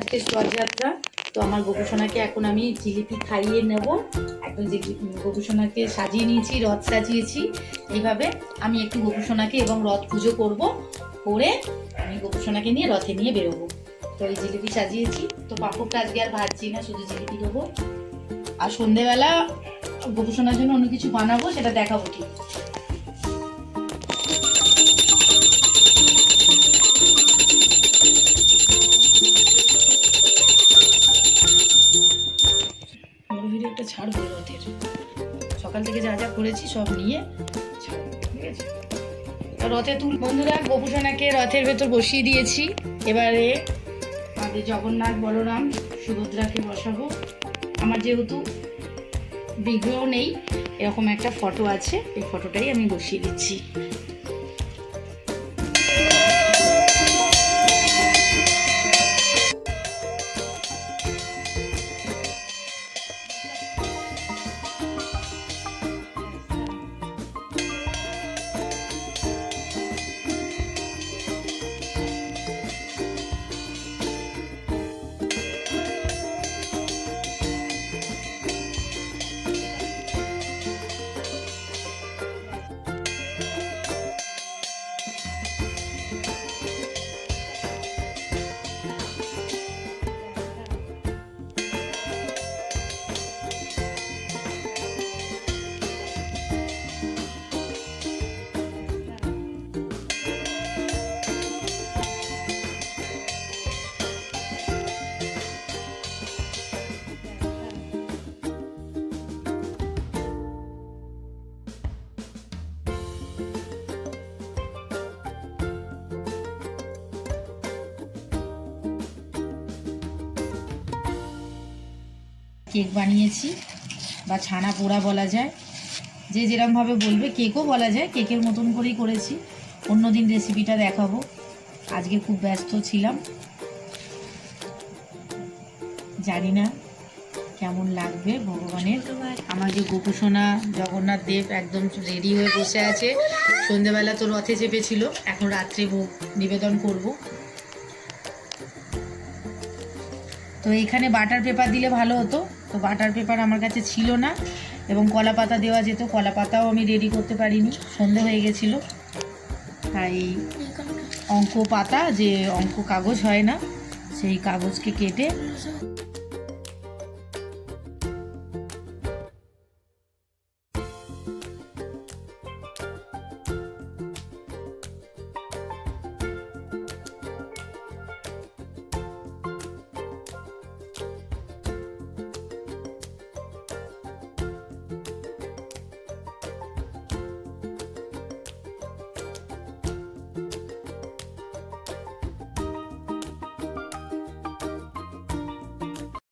শেষ রথযাত্রা। তো আমার গোপুসোনাকে এখন আমি জিলিপি খাইয়ে নেব। একদম গোপুসোনাকে সাজিয়ে নিয়েছি, রথ সাজিয়েছি। এইভাবে আমি একটু গোপুসোনাকে এবং রথ পুজো করব, করে আমি গোপুসোনাকে নিয়ে রথে নিয়ে বেরোবো। তো এই জিলিপি সাজিয়েছি, তো পাঁপড়টা আজকে আর ভাজছি না, শুধু জিলিপি দেবো। আর সন্ধেবেলা গোপুসোনার জন্য অন্য কিছু বানাবো, সেটা দেখাবো ঠিক। ভিডিওটা ছাড়বো রথের, সকাল থেকে যা যা করেছি সব নিয়ে ছাড়বো, ঠিক আছে? রথে বন্ধুরা গোপুসোনাকে রথের ভেতর বসিয়ে দিয়েছি। এবারে আমাদের জগন্নাথ, বলরাম, সুভদ্রাকে বসাবো। আমার যেহেতু বিগ্রহ নেই, এরকম একটা ফটো আছে, এই ফটোটাই আমি বসিয়ে দিচ্ছি। কেক বানিয়েছি, বা ছানা পোড়া বলা যায়, যে যেরকমভাবে বলবে, কেকও বলা যায়, কেকের মতন করেই করেছি। অন্যদিন রেসিপিটা দেখাবো, আজকে খুব ব্যস্ত ছিলাম, জানি না কেমন লাগবে ভগবানের। আমার যে গোপুসোনা জগন্নাথ দেব একদম রেডি হয়ে বসে আছে। সন্ধেবেলা তো রথে চেপেছিল, এখন রাত্রে ভোগ নিবেদন করব। তো এখানে বাটার পেপার দিলে ভালো হতো, তো বাটার পেপার আমার কাছে ছিল না, এবং কলা পাতা দেওয়া যেত, কলা পাতাও আমি রেডি করতে পারিনি, সন্ধে হয়ে গেছিলো। তাই অঙ্ক পাতা, যে অঙ্ক কাগজ হয় না, সেই কাগজকে কেটে